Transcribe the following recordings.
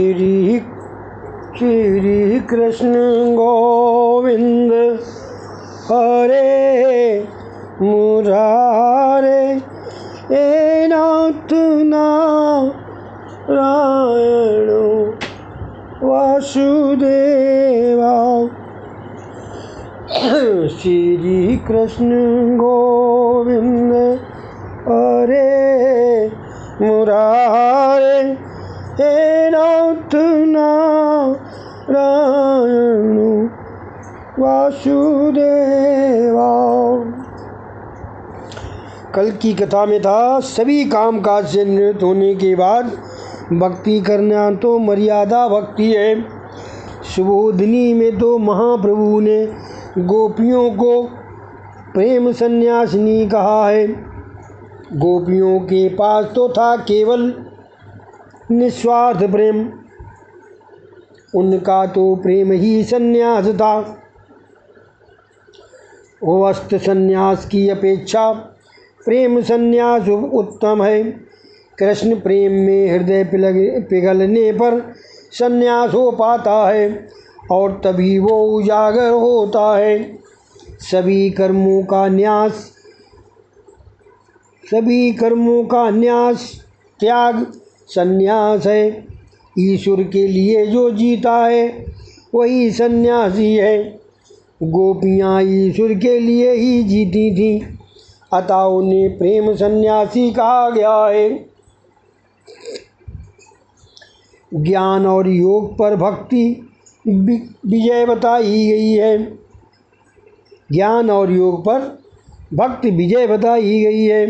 श्री श्री कृष्ण गोविंद हरे मुरारे हे नाथ नारायण वासुदेवा। श्री कृष्ण गोविंद हरे मुरारे हे नाथ नारायण वासुदेवा। कल की कथा में था, सभी काम काज से निवृत्त होने के बाद भक्ति करना तो मर्यादा भक्ति है। सुबोधिनी में तो महाप्रभु ने गोपियों को प्रेम संन्यासिनी कहा है। गोपियों के पास तो था केवल निस्वार्थ प्रेम, उनका तो प्रेम ही संन्यास था। वस्त्र संन्यास की अपेक्षा प्रेम संन्यास उत्तम है। कृष्ण प्रेम में हृदय पिघलने पर संन्यास हो पाता है और तभी वो उजागर होता है। सभी कर्मों का न्यास त्याग संन्यास है। ईश्वर के लिए जो जीता है वही सन्यासी है। गोपियाँ ईश्वर के लिए ही जीती थी, अतः उन्हें प्रेम सन्यासी कहा गया है। ज्ञान और योग पर भक्ति विजय बताई गई है। ज्ञान और योग पर भक्ति विजय बताई गई है।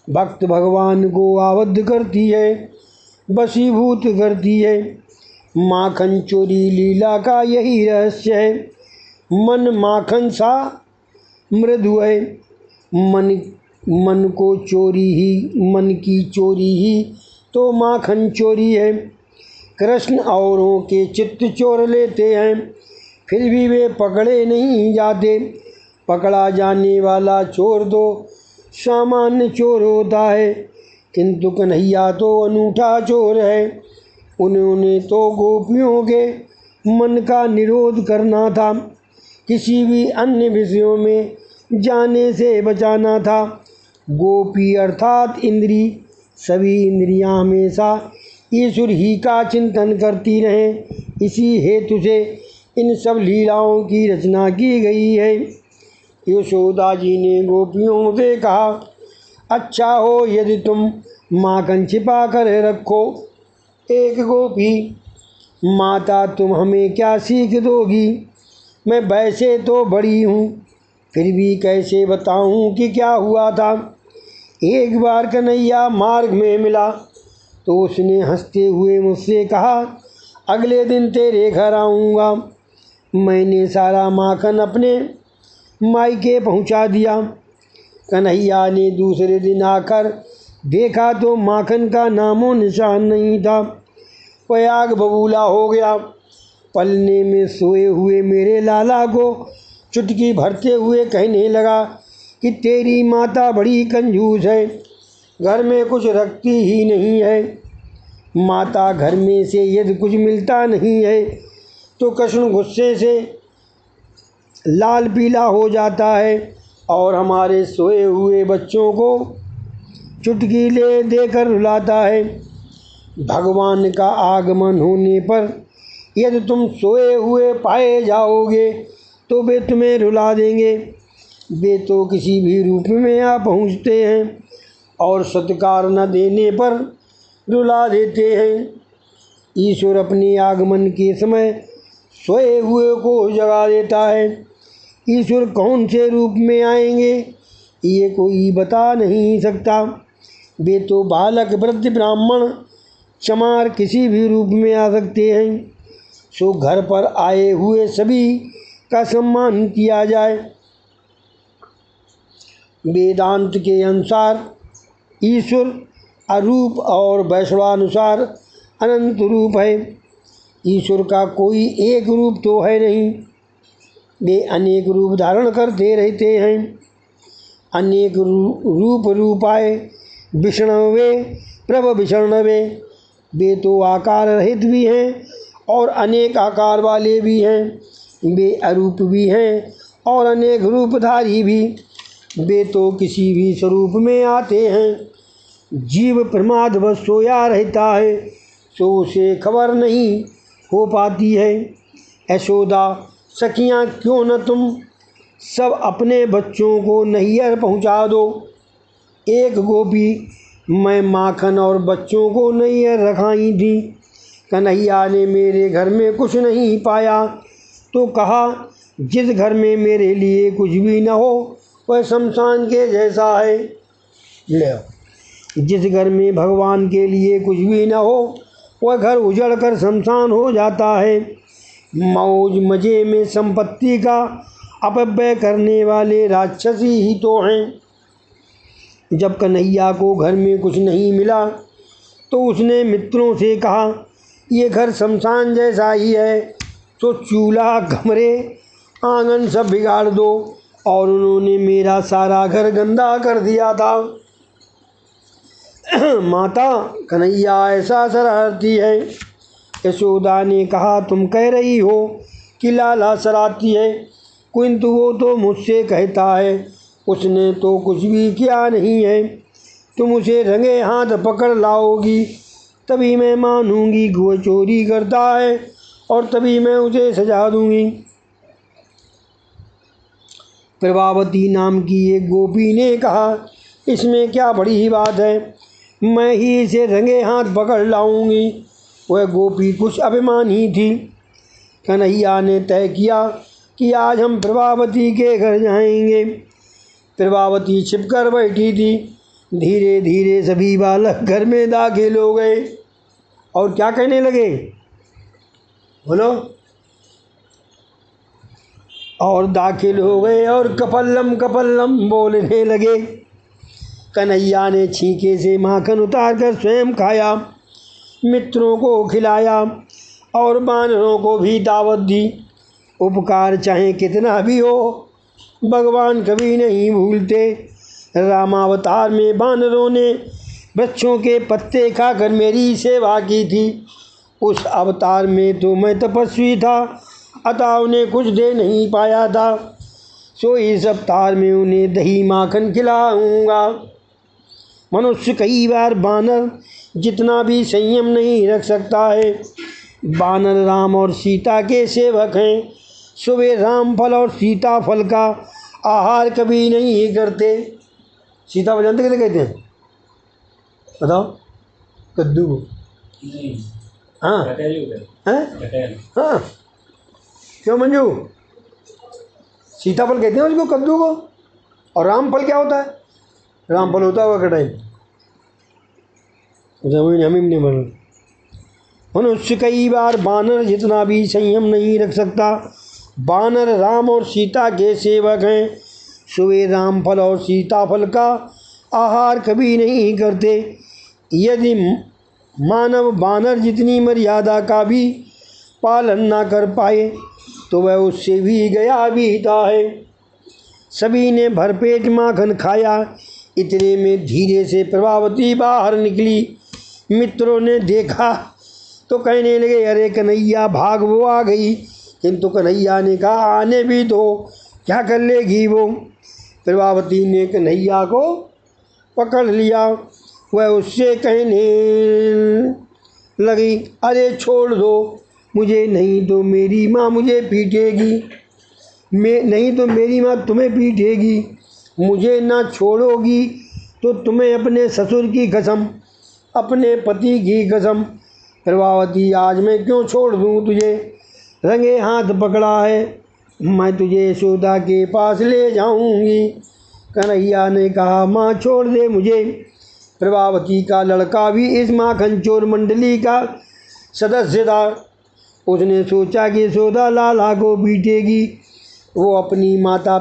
भक्त भगवान को आबद्ध करती है, वशीभूत करती है। माखन चोरी लीला का यही रहस्य है। मन माखन सा मृदु है। मन की चोरी ही तो माखन चोरी है। कृष्ण औरों के चित्त चोर लेते हैं, फिर भी वे पकड़े नहीं जाते। पकड़ा जाने वाला चोर तो सामान्य चोर होता है, किंतु कन्हैया तो अनूठा चोर है। उन्होंने तो गोपियों के मन का निरोध करना था, किसी भी अन्य विषयों में जाने से बचाना था। गोपी अर्थात इंद्री, सभी इंद्रियां हमेशा ईश्वर ही का चिंतन करती रहें, इसी हेतु से इन सब लीलाओं की रचना की गई है। यशोदा जी ने गोपियों से कहा, अच्छा हो यदि तुम माखन छिपा कर रखो। एक गोपी, माता तुम हमें क्या सीख दोगी? मैं वैसे तो बड़ी हूँ, फिर भी कैसे बताऊँ कि क्या हुआ था। एक बार कन्हैया मार्ग में मिला तो उसने हंसते हुए मुझसे कहा, अगले दिन तेरे घर आऊँगा। मैंने सारा माखन अपने मायके पहुँचा दिया। कन्हैया ने दूसरे दिन आकर देखा तो माखन का नामो निशान नहीं था। वह आग बबूला हो गया। पलने में सोए हुए मेरे लाला को चुटकी भरते हुए कहने लगा कि तेरी माता बड़ी कंजूस है, घर में कुछ रखती ही नहीं है। माता घर में से यदि कुछ मिलता नहीं है तो कृष्ण गुस्से से लाल पीला हो जाता है और हमारे सोए हुए बच्चों को चुटकी ले देकर रुलाता है। भगवान का आगमन होने पर यदि तुम सोए हुए पाए जाओगे तो वे तुम्हें रुला देंगे। वे तो किसी भी रूप में आ पहुँचते हैं और सत्कार न देने पर रुला देते हैं। ईश्वर अपने आगमन के समय सोए हुए को जगा देता है। ईश्वर कौन से रूप में आएंगे ये कोई बता नहीं सकता। वे तो बालक, वृद्ध, ब्राह्मण, चमार किसी भी रूप में आ सकते हैं। सो घर पर आए हुए सभी का सम्मान किया जाए। वेदांत के अनुसार ईश्वर अरूप और वैष्णवानुसार अनंत रूप है। ईश्वर का कोई एक रूप तो है नहीं, वे अनेक रूप धारण करते रहते हैं। अनेक रूप रूपाय विष्णवे प्रभ विष्णवे वे तो आकार रहित भी हैं और अनेक आकार वाले भी हैं, वे अरूप भी हैं और अनेक रूपधारी भी, वे तो किसी भी स्वरूप में आते हैं। जीव प्रमादवश सोया रहता है तो उसे खबर नहीं हो पाती है। यशोदा सखियाँ, क्यों न तुम सब अपने बच्चों को नैहर पहुँचा दो। एक गोपी मैं माखन और बच्चों को नैहर रखाई थी। कन्हैया ने मेरे घर में कुछ नहीं पाया तो कहा, जिस घर में मेरे लिए कुछ भी न हो वह शमशान के जैसा है। ले, जिस घर में भगवान के लिए कुछ भी न हो वह घर उजड़ कर शमशान हो जाता है। मौज मजे में संपत्ति का अपव्यय करने वाले राक्षसी ही तो हैं। जब कन्हैया को घर में कुछ नहीं मिला तो उसने मित्रों से कहा, ये घर शमशान जैसा ही है तो चूल्हा, कमरे, आंगन सब बिगाड़ दो। और उन्होंने मेरा सारा घर गंदा कर दिया था। माता, कन्हैया ऐसा शरारती है। यशोदा ने कहा, तुम कह रही हो कि लाला शरारती है, किंतु वो तो मुझसे कहता है उसने तो कुछ भी किया नहीं है। तुम उसे रंगे हाथ पकड़ लाओगी तभी मैं मानूंगी कि वो चोरी करता है और तभी मैं उसे सजा दूंगी। प्रभावती नाम की एक गोपी ने कहा, इसमें क्या बड़ी ही बात है, मैं ही इसे रंगे हाथ पकड़ लाऊंगी। वह गोपी कुछ अभिमानी थी। कन्हैया ने तय किया कि आज हम प्रभावती के घर जाएंगे। प्रभावती छिपकर बैठी थी। धीरे धीरे सभी बालक घर में दाखिल हो गए और क्या कहने लगे, बोलो, और दाखिल हो गए और कपल्लम कपल्लम बोलने लगे। कन्हैया ने छींके से माखन उतार कर स्वयं खाया, मित्रों को खिलाया और बानरों को भी दावत दी। उपकार चाहे कितना भी हो भगवान कभी नहीं भूलते। रामावतार में बानरों ने वृक्षों के पत्ते खाकर मेरी सेवा की थी। उस अवतार में तो मैं तपस्वी था, अतः उन्हें कुछ दे नहीं पाया था, सो इस अवतार में उन्हें दही माखन खिलाऊंगा। मनुष्य कई बार बानर जितना भी संयम नहीं रख सकता है। बानर राम और सीता के सेवक हैं, सो वे राम फल और सीता फल का आहार कभी नहीं करते। सीता फल जानते किसे कहते हैं, बताओ? कद्दू को। हाँ हैं? हाँ, क्यों मंजू? सीताफल कहते हैं उसको, कद्दू को। और रामफल क्या होता है? रामफल होता हुआ कटाई, जमीन हमीम नहीं बन। मनुष्य कई बार बानर जितना भी संयम नहीं रख सकता। बानर राम और सीता के सेवक हैं, सो वे रामफल और सीताफल का आहार कभी नहीं करते। यदि मानव बानर जितनी मर्यादा का भी पालन ना कर पाए तो वह उससे भी गया बीता है। सभी ने भरपेट माखन खाया। इतने में धीरे से प्रभावती बाहर निकली। मित्रों ने देखा तो कहने लगे, अरे कन्हैया भाग, वो आ गई। किंतु कन्हैया ने कहा, आने भी दो, क्या कर लेगी वो। प्रभावती ने कन्हैया को पकड़ लिया। वह उससे कहने लगी, अरे छोड़ दो मुझे, नहीं तो मेरी माँ मुझे पीटेगी, नहीं तो मेरी माँ तुम्हें पीटेगी। मुझे ना छोड़ोगी तो तुम्हें अपने ससुर की कसम, अपने पति की कसम। प्रभावती, आज मैं क्यों छोड़ दूँ तुझे, रंगे हाथ पकड़ा है, मैं तुझे यशोदा के पास ले जाऊंगी। कन्हैया ने कहा, माँ छोड़ दे मुझे। प्रभावती का लड़का भी इस माखन चोर मंडली का सदस्य था। उसने सोचा कि यशोदा लाला को पीटेगी। वो अपनी माता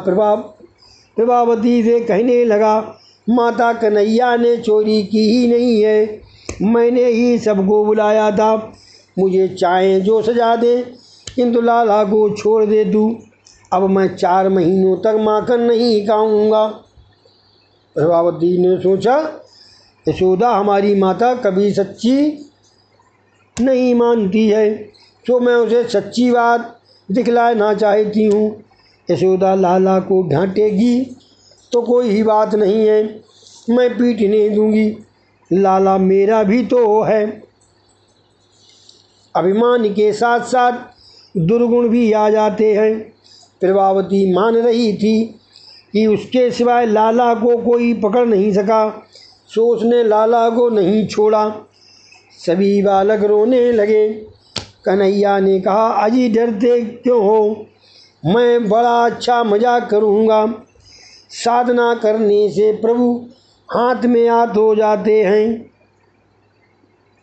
प्रभावती से कहने लगा, माता, कन्हैया ने चोरी की ही नहीं है, मैंने ही सबको बुलाया था। मुझे चाहे जो सजा दे, किंतु लाला को छोड़ दे तू। अब मैं 4 महीनों तक माखन नहीं खाऊंगा। प्रभावती ने सोचा, यशोदा हमारी माता कभी सच्ची नहीं मानती है, तो मैं उसे सच्ची बात दिखलाना चाहती हूँ। यशोदा लाला को डांटेगी तो कोई ही बात नहीं है, मैं पीटने दूंगी, लाला मेरा भी तो है। अभिमान के साथ साथ दुर्गुण भी आ जाते हैं। प्रभावती मान रही थी कि उसके सिवाय लाला को कोई पकड़ नहीं सका, सो उसने लाला को नहीं छोड़ा। सभी बालक रोने लगे। कन्हैया ने कहा, अजी डरते क्यों हो, मैं बड़ा अच्छा मजाक करूँगा। साधना करने से प्रभु हाथ में हाथ हो जाते हैं।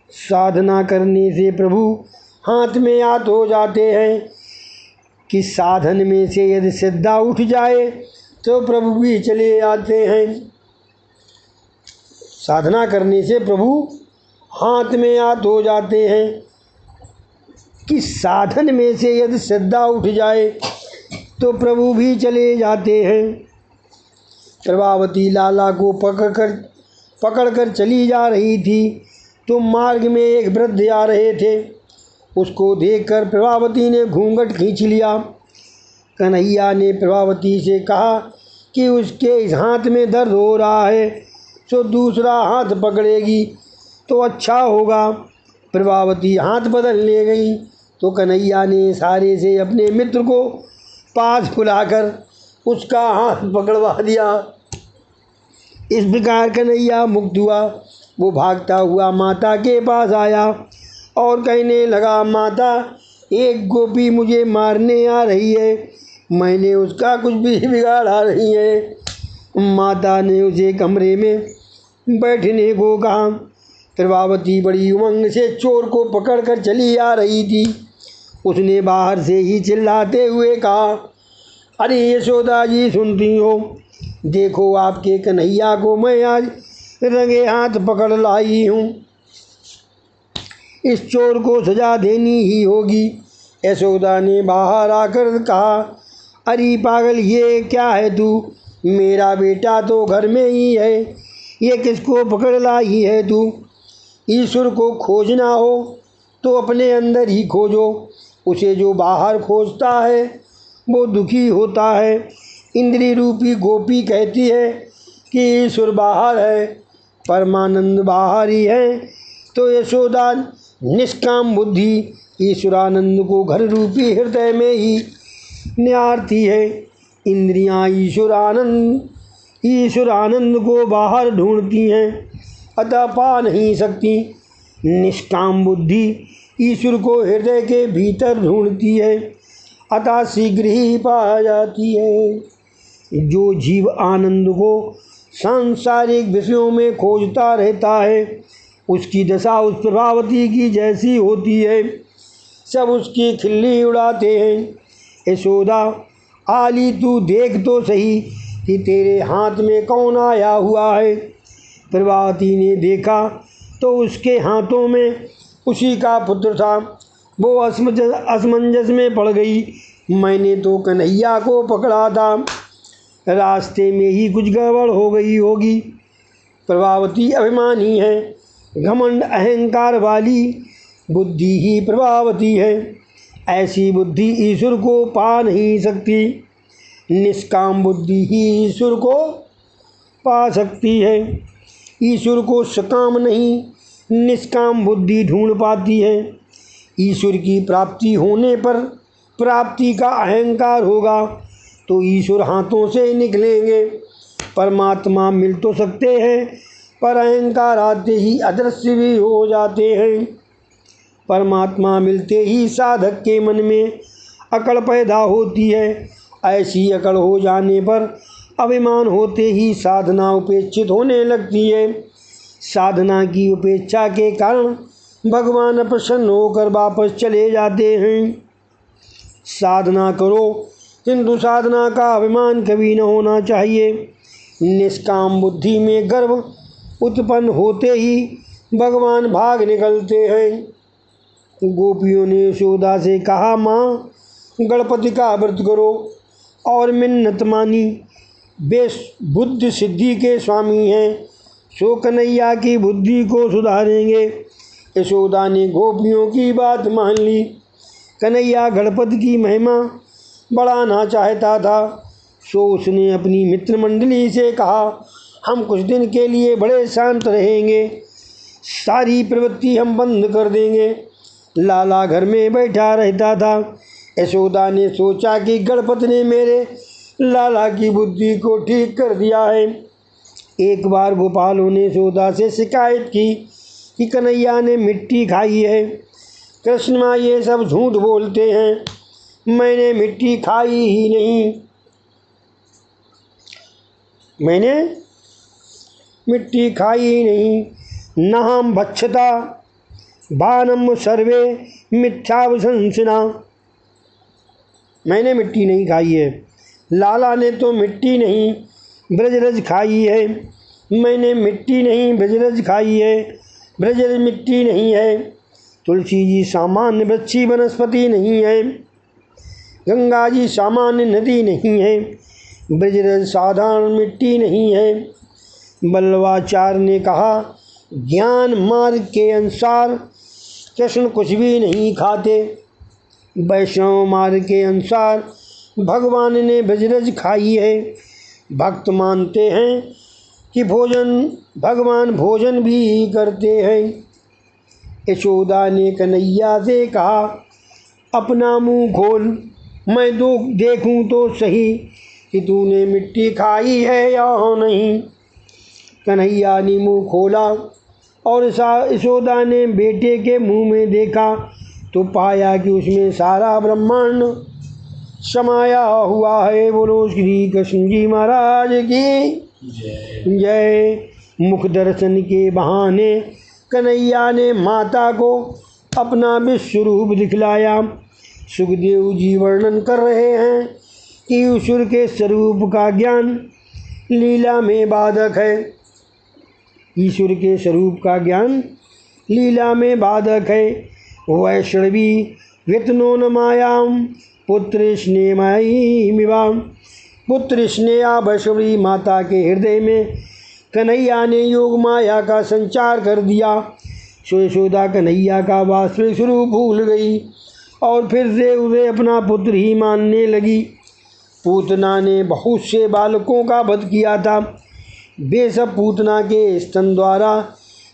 साधना करने से प्रभु हाथ में हाथ हो जाते हैं कि साधन में से यदि श्रद्धा उठ जाए तो प्रभु भी चले आते हैं। साधना करने से प्रभु हाथ में हाथ हो जाते हैं कि साधन में से यदि श्रद्धा उठ जाए तो प्रभु भी चले जाते हैं। प्रभावती लाला को पकड़कर चली जा रही थी तो मार्ग में एक वृद्ध आ रहे थे। उसको देखकर प्रभावती ने घूंघट खींच लिया। कन्हैया ने प्रभावती से कहा कि उसके इस हाथ में दर्द हो रहा है, तो दूसरा हाथ पकड़ेगी तो अच्छा होगा। प्रभावती हाथ बदल ले गई तो कन्हैया ने इशारे से अपने मित्र को पास बुलाकर उसका हाथ पकड़वा दिया। इस प्रकार कन्हैया मुक्त हुआ। वो भागता हुआ माता के पास आया और कहने लगा, माता, एक गोपी मुझे मारने आ रही है, मैंने उसका कुछ भी बिगाड़ा नहीं है। माता ने उसे कमरे में बैठने को कहा। प्रभावती बड़ी उमंग से चोर को पकड़कर चली आ रही थी। उसने बाहर से ही चिल्लाते हुए कहा, अरे यशोदा जी, सुनती हो? देखो, आपके कन्हैया को मैं आज रंगे हाथ पकड़ लाई हूँ। इस चोर को सजा देनी ही होगी। यशोदा ने बाहर आकर कहा, अरे पागल, ये क्या है तू? मेरा बेटा तो घर में ही है, ये किसको पकड़ लाई है तू? ईश्वर को खोजना हो तो अपने अंदर ही खोजो, उसे जो बाहर खोजता है वो दुखी होता है। इंद्री रूपी गोपी कहती है कि ईश्वर बाहर है, परमानंद बाहर ही है, तो यशोदा निष्काम बुद्धि ईश्वरानंद को घर रूपी हृदय में ही निहारती है। इंद्रियां ईश्वरानंद को बाहर ढूंढती हैं, अतः पा नहीं सकती। निष्काम बुद्धि ईश्वर को हृदय के भीतर ढूंढती है, अतः शीघ्र ही पा जाती है। जो जीव आनंद को सांसारिक विषयों में खोजता रहता है, उसकी दशा उस प्रभावती की जैसी होती है। सब उसकी खिल्ली उड़ाते हैं। यशोदा, आली, तू देख तो सही कि तेरे हाथ में कौन आया हुआ है। प्रभावती ने देखा तो उसके हाथों में उसी का पुत्र था। वो असमंजस में पड़ गई। मैंने तो कन्हैया को पकड़ा था, रास्ते में ही कुछ गड़बड़ हो गई होगी। प्रभावती अभिमानी है, घमंड अहंकार वाली बुद्धि ही प्रभावती है। ऐसी बुद्धि ईश्वर को पा नहीं सकती। निष्काम बुद्धि ही ईश्वर को पा सकती है। ईश्वर को सकाम नहीं, निष्काम बुद्धि ढूंढ पाती है। ईश्वर की प्राप्ति होने पर प्राप्ति का अहंकार होगा तो ईश्वर हाथों से निकलेंगे। परमात्मा मिल तो सकते हैं, पर अहंकार आते ही अदृश्य भी हो जाते हैं। परमात्मा मिलते ही साधक के मन में अकड़ पैदा होती है। ऐसी अकड़ हो जाने पर अभिमान होते ही साधना उपेक्षित होने लगती है। साधना की उपेक्षा के कारण भगवान प्रसन्न होकर वापस चले जाते हैं। साधना करो, किंतु साधना का अभिमान कभी न होना चाहिए। निष्काम बुद्धि में गर्व उत्पन्न होते ही भगवान भाग निकलते हैं। गोपियों ने यशोदा से कहा, माँ, गणपति का व्रत करो और मिन्नत मानी। वे बुद्धि सिद्धि के स्वामी हैं, सो कन्हैया की बुद्धि को सुधारेंगे। यशोदा ने गोपियों की बात मान ली। कन्हैया गणपति की महिमा बढ़ाना चाहता था, सो उसने अपनी मित्र मंडली से कहा, हम कुछ दिन के लिए बड़े शांत रहेंगे, सारी प्रवृत्ति हम बंद कर देंगे। लाला घर में बैठा रहता था। यशोदा ने सोचा कि गणपति ने मेरे लाला की बुद्धि को ठीक कर दिया है। एक बार गोपालों ने यशोदा से शिकायत की कि कन्हैया ने मिट्टी खाई है। कृष्ण माँ ये सब झूठ बोलते हैं, मैंने मिट्टी खाई ही नहीं, मैंने मिट्टी खाई ही नहीं। नाहम भक्षता बानम सर्वे मिथ्यावशंसिना, मैंने मिट्टी नहीं खाई है। लाला ने तो मिट्टी नहीं ब्रजरज खाई है, मैंने मिट्टी नहीं ब्रजरज खाई है। ब्रजरज मिट्टी नहीं है, तुलसी जी सामान्य वृक्षी वनस्पति नहीं है, गंगा जी सामान्य नदी नहीं है, ब्रजरज साधारण मिट्टी नहीं है। बल्लवाचार्य ने कहा, ज्ञान मार्ग के अनुसार कृष्ण कुछ भी नहीं खाते, वैष्णव मार्ग के अनुसार भगवान ने ब्रजरज खाई है। भक्त मानते हैं कि भगवान भोजन भी करते हैं। यशोदा ने कन्हैया से कहा, अपना मुंह खोल, मैं देखूं तो सही कि तूने मिट्टी खाई है या नहीं। कन्हैया ने मुंह खोला और यशोदा ने बेटे के मुंह में देखा तो पाया कि उसमें सारा ब्रह्मांड समाया हुआ है। बोलो श्री कृष्ण जी महाराज की जय। मुख दर्शन के बहाने कन्हैया ने माता को अपना विश्व रूप दिखलाया। सुखदेव जी वर्णन कर रहे हैं कि ईश्वर के स्वरूप का ज्ञान लीला में बाधक है। ईश्वर के स्वरूप का ज्ञान लीला में बाधक है। वैष्णवी वितनो न मायाम पुत्र स्नेहमयी मिवाम, पुत्र स्नेहा वैष्णवी माता के हृदय में कन्हैया ने योग माया का संचार कर दिया। सो यशोदा कन्हैया का वास्तविक स्वरूप भूल गई और फिर से उसे अपना पुत्र ही मानने लगी। पूतना ने बहुत से बालकों का वध किया था, वे सब पूतना के स्तन द्वारा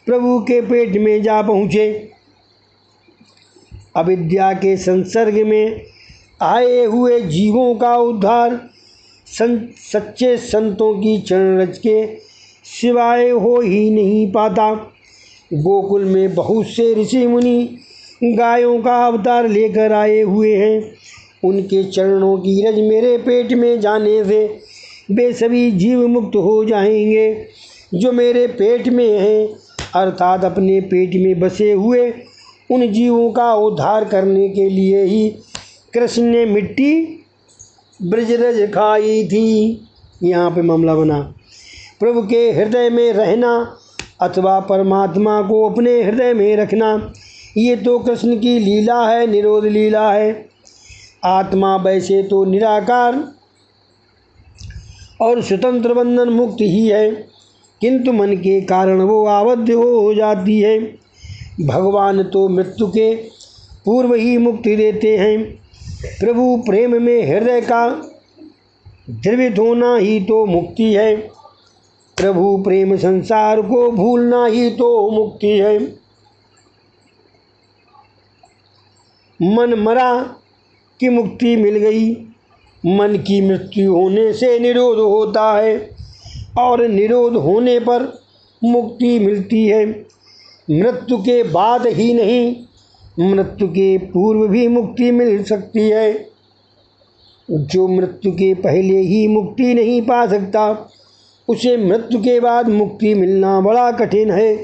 प्रभु के पेट में जा पहुँचे। अविद्या के संसर्ग में आए हुए जीवों का उद्धार सच्चे संतों की चरण रज के सिवाय हो ही नहीं पाता। गोकुल में बहुत से ऋषि मुनि गायों का अवतार लेकर आए हुए हैं। उनके चरणों की रज मेरे पेट में जाने से वे सभी जीव मुक्त हो जाएंगे जो मेरे पेट में हैं, अर्थात अपने पेट में बसे हुए उन जीवों का उद्धार करने के लिए ही कृष्ण ने मिट्टी ब्रजरज खाई थी। यहाँ पे मामला बना। प्रभु के हृदय में रहना अथवा परमात्मा को अपने हृदय में रखना, ये तो कृष्ण की लीला है, निरोध लीला है। आत्मा वैसे तो निराकार और स्वतंत्र बंधन मुक्त ही है, किंतु मन के कारण वो आबद्ध हो जाती है। भगवान तो मृत्यु के पूर्व ही मुक्ति देते हैं। प्रभु प्रेम में हृदय का द्रवित होना ही तो मुक्ति है। प्रभु प्रेम संसार को भूलना ही तो मुक्ति है। मन मरा कि मुक्ति मिल गई। मन की मृत्यु होने से निरोध होता है और निरोध होने पर मुक्ति मिलती है। मृत्यु के बाद ही नहीं, मृत्यु के पूर्व भी मुक्ति मिल सकती है। जो मृत्यु के पहले ही मुक्ति नहीं पा सकता, उसे मृत्यु के बाद मुक्ति मिलना बड़ा कठिन है।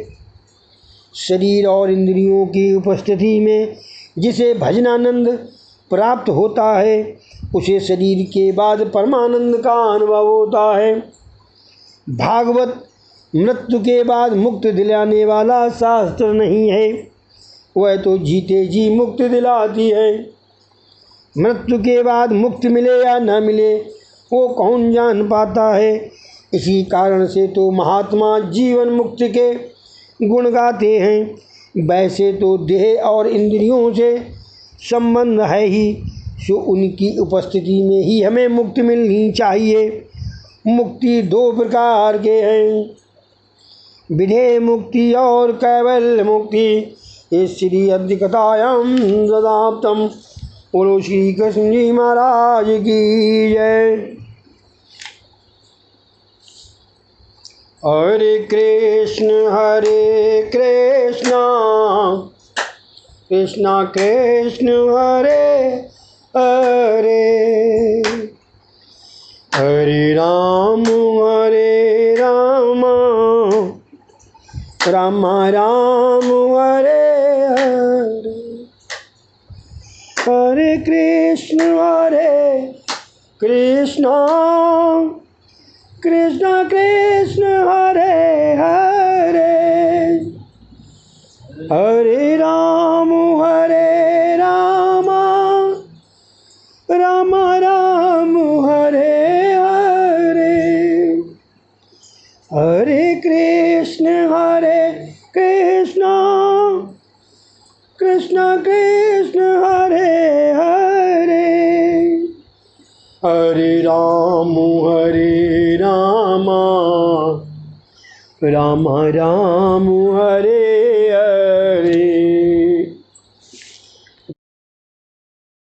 शरीर और इंद्रियों की उपस्थिति में जिसे भजनानंद प्राप्त होता है, उसे शरीर के बाद परमानंद का अनुभव होता है। भागवत मृत्यु के बाद मुक्ति दिलाने वाला शास्त्र नहीं है, वह तो जीते जी मुक्ति दिलाती है। मृत्यु के बाद मुक्ति मिले या न मिले वो कौन जान पाता है। इसी कारण से तो महात्मा जीवन मुक्ति के गुण गाते हैं। वैसे तो देह और इंद्रियों से संबंध है ही, सो उनकी उपस्थिति में ही हमें मुक्ति मिलनी चाहिए। मुक्ति दो प्रकार के हैं, विधेय मुक्ति और कैवल्य मुक्ति। इस श्री अद्विकथायाम ददाप्तम। बोलो श्री कृष्ण जी महाराज की जय। हरे कृष्ण कृष्ण कृष्ण हरे हरे, हरे राम राम राम हरे हरे, हरे कृष्ण कृष्ण कृष्ण हरे हरे, हरे राम राम राम हरे हरे, हरे कृष्ण कृष्ण कृष्ण हरे हरे, हरे राम राम राम हरे हरे।